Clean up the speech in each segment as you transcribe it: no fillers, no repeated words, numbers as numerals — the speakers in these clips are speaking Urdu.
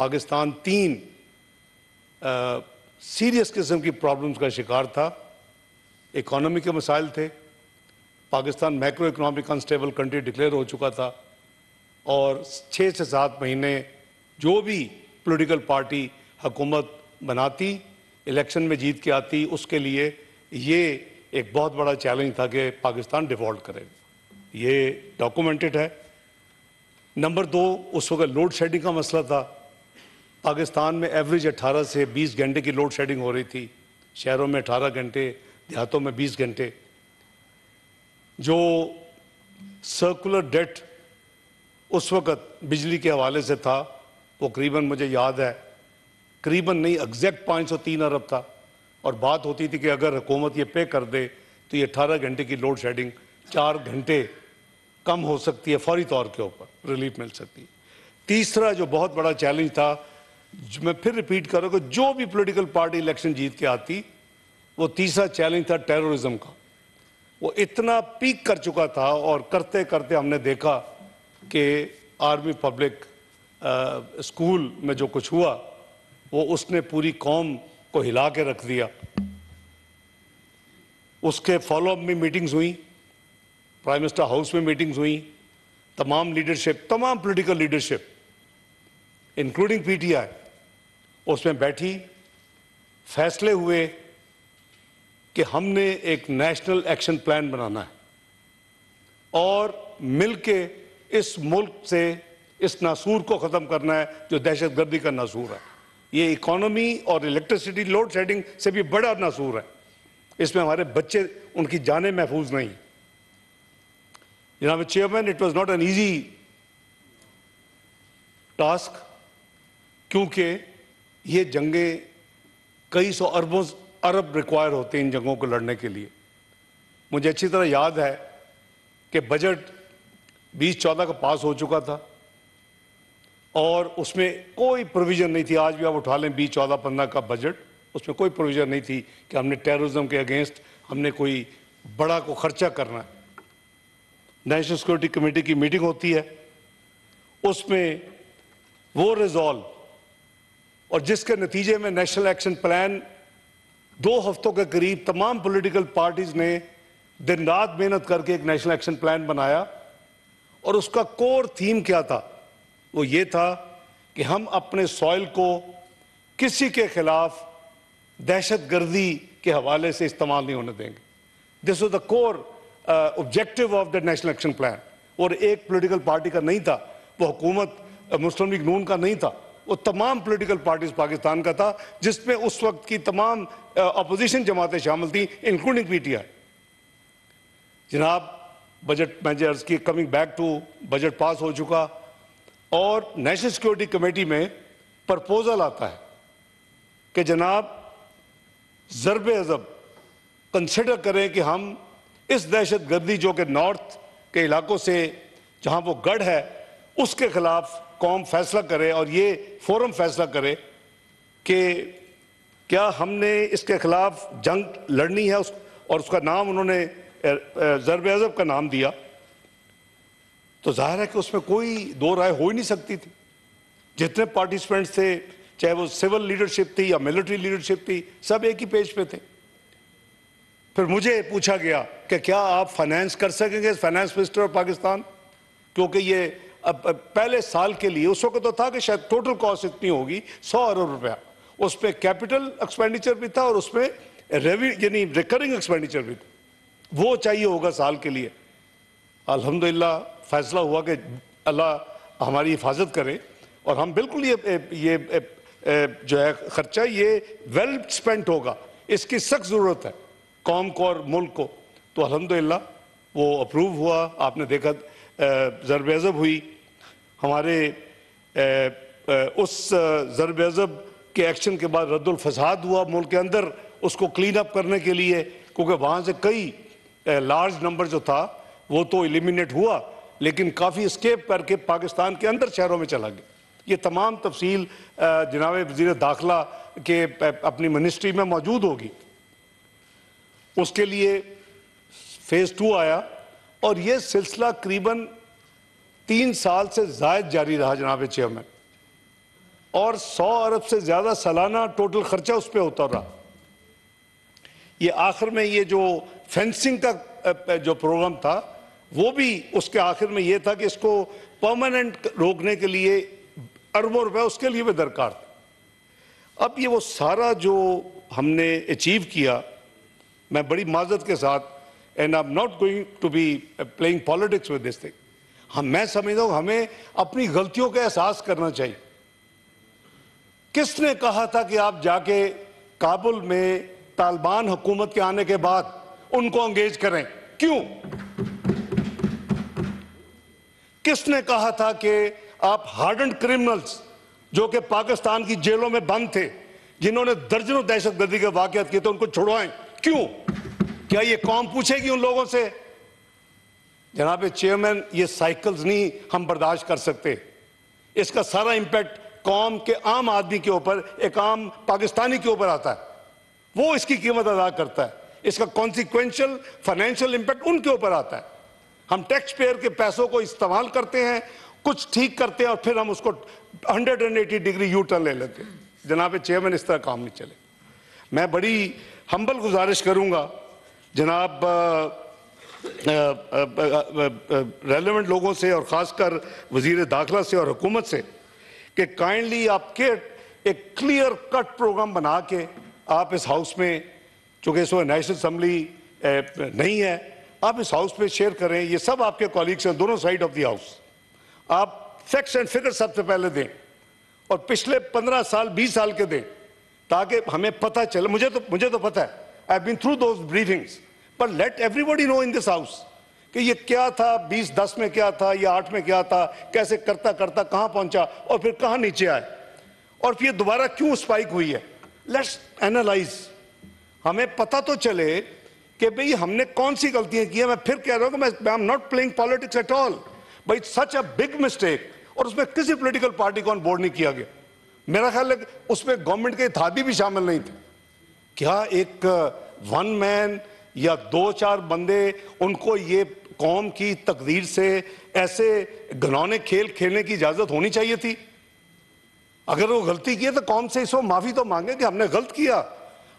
پاکستان 3 سیریس قسم کی پرابلمز کا شکار تھا. اکانومی کے مسائل تھے. Pakistan macroeconomic instable country declare ہو چکا تھا, اور 6 سے 7 مہینے جو بھی پولیٹیکل پارٹی حکومت بناتی, الیکشن میں جیت کے آتی, اس کے لیے یہ ایک بہت بڑا چیلنج تھا کہ پاکستان ڈیفالٹ کرے. یہ ڈاکومنٹڈ ہے. نمبر 2, اس وقت لوڈ شیڈنگ کا مسئلہ تھا. پاکستان میں ایوریج 18 سے 20 گھنٹے کی لوڈ شیڈنگ ہو رہی تھی. شہروں میں 18 گھنٹے, دیہاتوں میں 20 گھنٹے. جو سرکولر ڈیٹ اس وقت بجلی کے حوالے سے تھا, وہ قریباً مجھے یاد ہے, قریباً نہیں ایگزیکٹ 503 ارب تھا. اور بات ہوتی تھی کہ اگر حکومت یہ پے کر دے تو یہ 18 گھنٹے کی لوڈ شیڈنگ 4 گھنٹے کم ہو سکتی ہے, فوری طور کے اوپر ریلیف مل سکتی ہے. تیسرا جو بہت بڑا چیلنج تھا, میں پھر ریپیٹ کر رہا ہوں کہ جو بھی پولیٹیکل پارٹی الیکشن جیت کے آتی, وہ تیسرا چیلنج تھا ٹیررزم کا. وہ اتنا پیک کر چکا تھا, اور کرتے کرتے ہم نے دیکھا کہ آرمی پبلک اسکول میں جو کچھ ہوا, وہ اس نے پوری قوم کو ہلا کے رکھ دیا. اس کے فالو اپ میں میٹنگز ہوئیں, پرائم منسٹر ہاؤس میں میٹنگز ہوئیں. تمام لیڈرشپ, تمام political leadership including P T I اس میں بیٹھی. فیصلے ہوئے کہ ہم نے ایک نیشنل ایکشن پلان بنانا ہے, اور مل کے اس ملک سے اس ناسور کو ختم کرنا ہے جو دہشت گردی کا ناسور ہے. یہ اکانومی اور الیکٹریسٹی لوڈ شیڈنگ سے بھی بڑا ناسور ہے. اس میں ہمارے بچے, ان کی جانیں محفوظ نہیں. جناب chairman, it was not an easy task, کیونکہ یہ جنگیں کئی سو ارب ریکوائر ہوتے ہیں ان جنگوں کو لڑنے کے لیے. مجھے اچھی طرح یاد ہے کہ بجٹ 2014 کا پاس ہو چکا تھا, اور اس میں کوئی پروویژن نہیں تھی. آج بھی آپ اٹھا لیں 2014-15 کا بجٹ, اس میں کوئی پروویژن نہیں تھی کہ ہم نے ٹیررزم کے اگینسٹ ہم نے کوئی بڑا کو خرچہ کرنا ہے. نیشنل سیکورٹی کمیٹی کی میٹنگ ہوتی ہے, اس میں وہ ریزالو, اور جس کے نتیجے میں نیشنل ایکشن پلان 2 ہفتوں کے قریب تمام پولیٹیکل پارٹیز نے دن رات محنت کر کے ایک نیشنل ایکشن پلان بنایا. اور اس کا کور تھیم کیا تھا؟ وہ یہ تھا کہ ہم اپنے سوئل کو کسی کے خلاف دہشت گردی کے حوالے سے استعمال نہیں ہونے دیں گے. This was the core objective of the national action plan. اور ایک پولیٹیکل پارٹی کا نہیں تھا, وہ حکومت مسلم لیگ نون کا نہیں تھا, وہ تمام پولیٹیکل پارٹیز پاکستان کا تھا, جس میں اس وقت کی تمام اپوزیشن جماعتیں شامل تھیں انکلوڈنگ پی ٹی آئی. جناب بجٹ میں عرض کی, کمنگ بیک ٹو بجٹ پاس ہو چکا, اور نیشنل سیکورٹی کمیٹی میں پرپوزل آتا ہے کہ جناب ضرب عضب کنسیڈر کریں کہ ہم اس دہشت گردی جو کہ نارتھ کے علاقوں سے جہاں وہ گڑھ ہے, اس کے خلاف قوم فیصلہ کرے, اور یہ فورم فیصلہ کرے کہ کیا ہم نے اس کے خلاف جنگ لڑنی ہے. اور اس کا نام انہوں نے ضرب عضب کا نام دیا. تو ظاہر ہے کہ اس میں کوئی دو رائے ہو ہی نہیں سکتی تھی. جتنے پارٹیسپینٹس تھے, چاہے وہ سول لیڈرشپ تھی یا ملٹری لیڈرشپ تھی, سب ایک ہی پیج پہ تھے. پھر مجھے پوچھا گیا کہ کیا آپ فائنانس کر سکیں گے, فائنانس منسٹر آف پاکستان, کیونکہ یہ پہلے سال کے لیے اس وقت تو تھا کہ شاید ٹوٹل کاسٹ اتنی ہوگی 100 ارب روپیہ. اس پہ کیپٹل ایکسپینڈیچر بھی تھا, اور اس پہ یعنی ریکرنگ ایکسپینڈیچر بھی تھا, وہ چاہیے ہوگا سال کے لیے. الحمدللہ فیصلہ ہوا کہ اللہ ہماری حفاظت کرے, اور ہم بالکل یہ جو ہے خرچہ یہ ویل سپینٹ ہوگا, اس کی سخت ضرورت ہے قوم کو اور ملک کو. تو الحمدللہ وہ اپروو ہوا. آپ نے دیکھا ضرب عضب ہوئی. ہمارے اس ضرب عضب کے ایکشن کے بعد رد الفساد ہوا ملک کے اندر, اس کو کلین اپ کرنے کے لیے, کیونکہ وہاں سے کئی لارج نمبر جو تھا وہ تو ایلیمینیٹ ہوا, لیکن کافی اسکیپ کر کے پاکستان کے اندر شہروں میں چلا گیا. یہ تمام تفصیل جناب وزیر داخلہ کے اپنی منسٹری میں موجود ہوگی. اس کے لیے فیز 2 آیا, اور یہ سلسلہ قریباً 3 سال سے زائد جاری رہا جناب چیئرمین. اور 100 ارب سے زیادہ سالانہ ٹوٹل خرچہ اس پہ ہوتا رہا. یہ آخر میں یہ جو فینسنگ کا جو پروگرام تھا وہ بھی اس کے آخر میں یہ تھا کہ اس کو پرماننٹ روکنے کے لیے اربوں روپے اس کے لیے بھی درکار تھا. اب یہ وہ سارا جو ہم نے اچیو کیا، میں بڑی معذرت کے ساتھ and I am not going to be playing politics with this thing, میں سمجھتا ہوں ہمیں اپنی غلطیوں کا احساس کرنا چاہیے. کس نے کہا تھا کہ آپ جا کے کابل میں طالبان حکومت کے آنے کے بعد ان کو انگیج کریں؟ کیوں؟ کس نے کہا تھا کہ آپ ہارڈنڈ کرمنلز جو کہ پاکستان کی جیلوں میں بند تھے، جنہوں نے درجنوں دہشت گردی کے واقعات کیے تھے، ان کو چھڑوائیں؟ کیوں؟ کیا یہ قوم پوچھے گی ان لوگوں سے؟ جناب چیئرمین، یہ سائیکلز نہیں ہم برداشت کر سکتے. اس کا سارا امپیکٹ قوم کے عام آدمی کے اوپر، ایک عام پاکستانی کے اوپر آتا ہے. وہ اس کی قیمت ادا کرتا ہے. اس کا کانسیکوینشل فائنینشیل امپیکٹ ان کے اوپر آتا ہے. ہم ٹیکس پیئر کے پیسوں کو استعمال کرتے ہیں، کچھ ٹھیک کرتے ہیں، اور پھر ہم اس کو 180 ڈگری یو ٹرن لے لیتے ہیں. جناب چیئرمین، اس طرح کام نہیں چلے. میں بڑی ہمبل گزارش کروں گا جناب ریلیونٹ لوگوں سے، اور خاص کر وزیر داخلہ سے اور حکومت سے، کہ کائنڈلی آپ کے ایک کلیئر کٹ پروگرام بنا کے آپ اس ہاؤس میں، چونکہ اس وقت نیشنل اسمبلی نہیں ہے، آپ اس ہاؤس پہ شیئر کریں. یہ سب آپ کے کولیگس ہیں دونوں سائڈ آف دی ہاؤس. آپ فیکٹس اینڈ فگر سب سے پہلے دیں، اور پچھلے 15 سال 20 سال کے دیں، تاکہ ہمیں پتہ چلے. مجھے تو پتہ ہے، I've been through those briefings, but let everybody know in this house کہ یہ کیا تھا، 2010 میں کیا تھا، یہ 8 میں کیا تھا، کیسے کرتا کرتا کہاں پہنچا، اور پھر کہاں نیچے آئے، اور پھر یہ دوبارہ کیوں سپائک ہوئی ہے. Let's analyse. ہمیں پتہ تو چلے کہ بھئی ہم نے کون سی غلطیاں کی ہیں. میں پھر کہہ رہا ہوں کہ I'm not playing politics at all, but it's such a big mistake. اور اس میں کسی پولیٹیکل پارٹی کو آن بورڈ نہیں کیا گیا. میرا خیال ہے کہ اس میں گورنمنٹ کے اتحادی بھی شامل نہیں تھے. کیا ایک ون مین یا 2-4 بندے ان کو یہ قوم کی تقدیر سے ایسے گھنونے کھیل کھیلنے کی اجازت ہونی چاہیے تھی؟ اگر وہ غلطی کی ہے تو قوم سے اس کو معافی تو مانگے کہ ہم نے غلط کیا.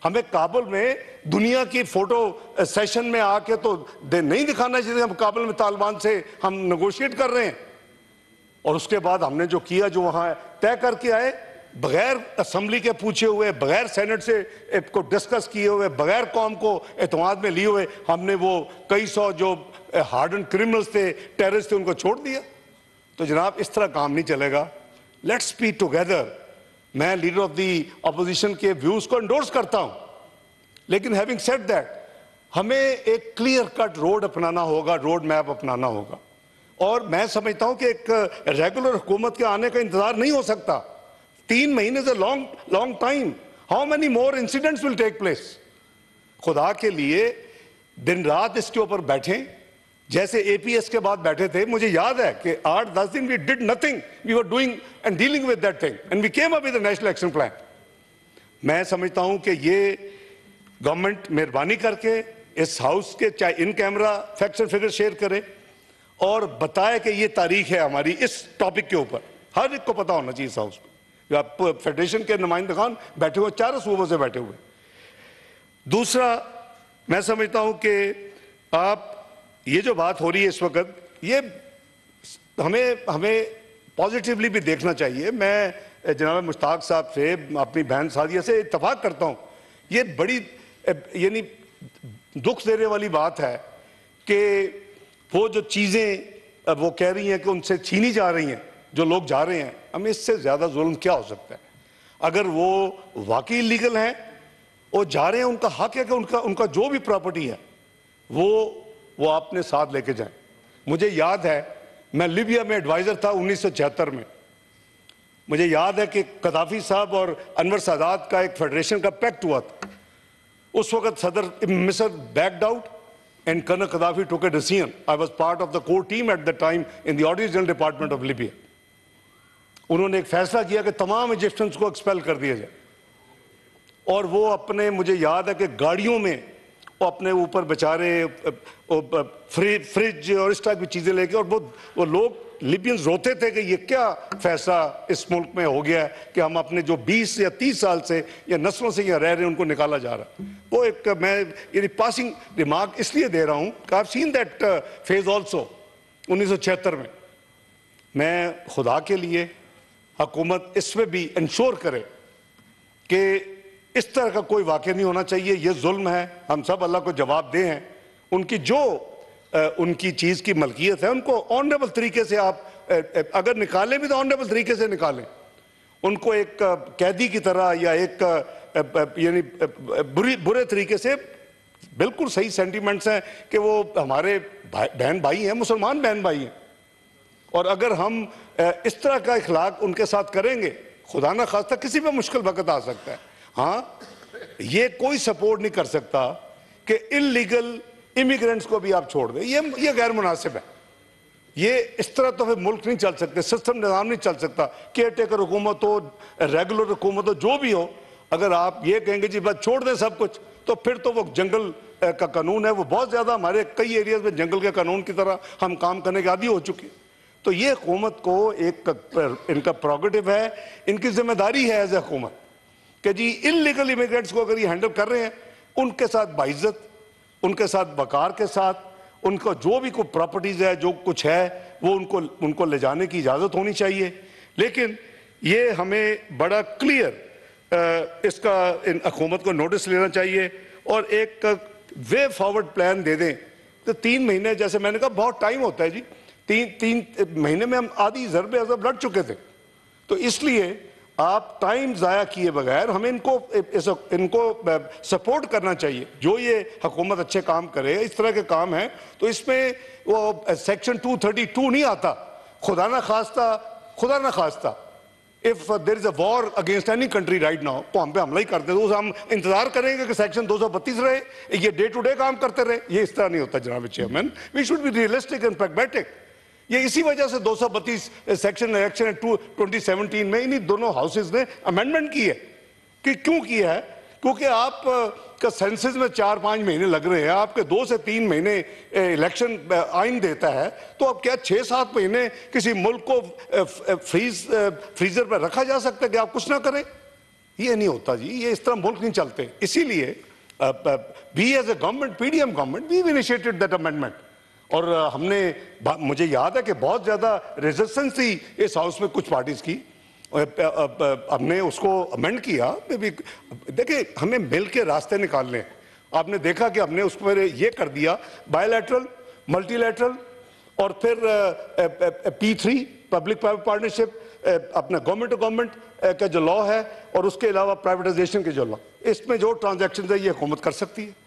ہمیں کابل میں دنیا کی فوٹو سیشن میں آ کے تو نہیں دکھانا چاہیے ہم کابل میں طالبان سے ہم نیگوشیٹ کر رہے ہیں. اور اس کے بعد ہم نے جو کیا، جو وہاں طے کر کے آئے، بغیر اسمبلی کے پوچھے ہوئے، بغیر سینٹ سے کو ڈسکس کیے ہوئے، بغیر قوم کو اعتماد میں لیے ہوئے، ہم نے وہ کئی سو جو ہارڈنڈ کرمنلز تھے، ٹیررسٹ تھے، ان کو چھوڑ دیا. تو جناب اس طرح کام نہیں چلے گا. Let's be together. میں لیڈر آف دی اپوزیشن کے ویوز کو انڈورس کرتا ہوں، لیکن ہیونگ سیڈ دیٹ، ہمیں ایک کلیئر کٹ روڈ اپنانا ہوگا، روڈ میپ اپنانا ہوگا. اور میں سمجھتا ہوں کہ ایک ریگولر حکومت کے آنے کا انتظار نہیں ہو سکتا. 3 مہینے سے long time. How many more incidents will take place? خدا کے لیے دن رات اس کے اوپر بیٹھیں جیسے اے پی ایس کے بعد بیٹھے تھے. مجھے یاد ہے کہ 8-10 دن we did nothing. We were doing and dealing with that thing. And we came up with a national action plan. میں سمجھتا ہوں کہ یہ گورنمنٹ مہربانی کر کے اس ہاؤس کے چاہے in camera facts and figure share کرے اور بتائے کہ یہ تاریخ ہے ہماری اس ٹاپک کے اوپر. ہر ایک کو پتا ہونا چاہیے اس ہاؤس میں. فیڈریشن کے نمائندگان بیٹھے ہوئے، 4 صوبوں سے بیٹھے ہوئے. دوسرا، میں سمجھتا ہوں کہ آپ یہ جو بات ہو رہی ہے اس وقت، یہ ہمیں پازیٹیولی بھی دیکھنا چاہیے. میں جناب مشتاق صاحب سے، اپنی بہن سعدیہ سے اتفاق کرتا ہوں. یہ بڑی یعنی دکھ دینے والی بات ہے کہ وہ جو چیزیں وہ کہہ رہی ہیں کہ ان سے چھینی جا رہی ہیں، جو لوگ جا رہے ہیں، ہمیں اس سے زیادہ ظلم کیا ہو سکتا ہے؟ اگر وہ واقعی لیگل ہیں، وہ جا رہے ہیں، ان کا حق ہے کہ ان کا جو بھی پراپرٹی ہے وہ آپ نے ساتھ لے کے جائیں. مجھے یاد ہے میں لیبیا میں ایڈوائزر تھا 1976 میں. مجھے یاد ہے کہ قذافی صاحب اور انور سادات کا ایک فیڈریشن کا پیکٹ ہوا تھا. اس وقت صدر مصر backed out and Colonel Gaddafi took a decision. I was part of the core team at that time in the Auditor General Department of Libya. انہوں نے ایک فیصلہ کیا کہ تمام ایجپشنز کو ایکسپیل کر دیا جائے. اور وہ اپنے، مجھے یاد ہے کہ گاڑیوں میں وہ اپنے اوپر بیچارے فریج اور اس طرح کی چیزیں لے کے، اور وہ لوگ لیبینز روتے تھے کہ یہ کیا فیصلہ اس ملک میں ہو گیا ہے کہ ہم اپنے جو 20 یا 30 سال سے یا نسلوں سے یہ رہ رہے ہیں ان کو نکالا جا رہا ہے۔ وہ ایک میں یعنی پاسنگ ریمارک اس لیے دے رہا ہوں کہ I've seen that phase also 1976 میں۔ میں خدا کے لیے حکومت اس میں بھی انشور کرے کہ اس طرح کا کوئی واقعہ نہیں ہونا چاہیے، یہ ظلم ہے، ہم سب اللہ کو جواب دیں ہیں۔ ان کی جو ان کی چیز کی ملکیت ہے ان کو آنریبل طریقے سے آپ اگر نکالیں بھی تو آنریبل طریقے سے نکالیں، ان کو ایک قیدی کی طرح یا ایک یعنی برے طریقے سے۔ بالکل صحیح سینٹیمنٹس ہیں کہ وہ ہمارے بہن بھائی ہیں، مسلمان بہن بھائی ہیں، اور اگر ہم اس طرح کا اخلاق ان کے ساتھ کریں گے خدا نہ خواستہ کسی پہ مشکل وقت آ سکتا ہے۔ ہاں یہ کوئی سپورٹ نہیں کر سکتا کہ انلیگل امیگرینٹس کو بھی آپ چھوڑ دیں، یہ غیر مناسب ہے۔ یہ اس طرح تو پھر ملک نہیں چل سکتے، سسٹم نظام نہیں چل سکتا۔ کیئر ٹیکر حکومت ہو، ریگولر حکومت ہو، جو بھی ہو، اگر آپ یہ کہیں گے جی بس چھوڑ دیں سب کچھ، تو پھر تو وہ جنگل کا قانون ہے، وہ بہت زیادہ ہمارے کئی ایریاز میں جنگل کے قانون کی طرح ہم کام کرنے کے عادی ہو چکے۔ تو یہ حکومت کو ایک ان کا پروگیٹو ہے، ان کی ذمہ داری ہے ایز اے حکومت کہ جی انلیگل امیگرینٹس کو اگر یہ ہینڈل کر رہے ہیں ان کے ساتھ باعزت، ان کے ساتھ وقار کے ساتھ، ان کو جو بھی کوئی پراپرٹیز ہے، جو کچھ ہے، وہ ان کو لے جانے کی اجازت ہونی چاہیے۔ لیکن یہ ہمیں بڑا کلیئر اس کا ان حکومت کو نوٹس لینا چاہیے اور ایک وے فارورڈ پلان دے دیں۔ تو 3 مہینے جیسے میں نے کہا بہت ٹائم ہوتا ہے جی، 3 مہینے میں ہم آدھی ضرب عضب لڑ چکے تھے۔ تو اس لیے آپ ٹائم ضائع کیے بغیر ہمیں ان کو سپورٹ کرنا چاہیے۔ جو یہ حکومت اچھے کام کرے، اس طرح کے کام ہیں، تو اس میں وہ سیکشن 232 نہیں آتا۔ خدا نہ خواستہ if there is a war against any country right now تو ہم پہ حملہ ہی کرتے تو ہم انتظار کریں گے کہ سیکشن 232 رہے، یہ ڈے ٹو ڈے کام کرتے رہے۔ یہ اس طرح نہیں ہوتا جناب chairman. We should be realistic and pragmatic. یہ اسی وجہ سے 232 سیکشن الیکشن 2017 میں انہی دونوں ہاؤسز نے امینڈمنٹ کی ہے۔ کہ کیوں کیا ہے؟ کیونکہ آپ کا سینسز میں 4-5 مہینے لگ رہے ہیں، آپ کے 2 سے 3 مہینے الیکشن آئین دیتا ہے، تو اب کیا 6-7 مہینے کسی ملک کو فریزر پہ رکھا جا سکتا ہے کہ آپ کچھ نہ کریں؟ یہ نہیں ہوتا جی، یہ اس طرح ملک نہیں چلتے۔ اسی لیے we as a government, PDM government, we've initiated that amendment۔ اور ہم نے مجھے یاد ہے کہ بہت زیادہ ریزسٹنس تھی اس ہاؤس میں کچھ پارٹیز کی، ہم نے اس کو امینڈ کیا۔ دیکھیں ہمیں مل کے راستے نکالنے ہیں۔ آپ نے دیکھا کہ ہم نے اس پر یہ کر دیا بائی لیٹرل، ملٹی لیٹرل، اور پھر P3 پبلک پرائیویٹ پارٹنرشپ، اپنا گورنمنٹ ٹو گورنمنٹ کا جو لا ہے، اور اس کے علاوہ پرائیویٹائزیشن کے جو لا، اس میں جو ٹرانزیکشنز ہے یہ حکومت کر سکتی ہے۔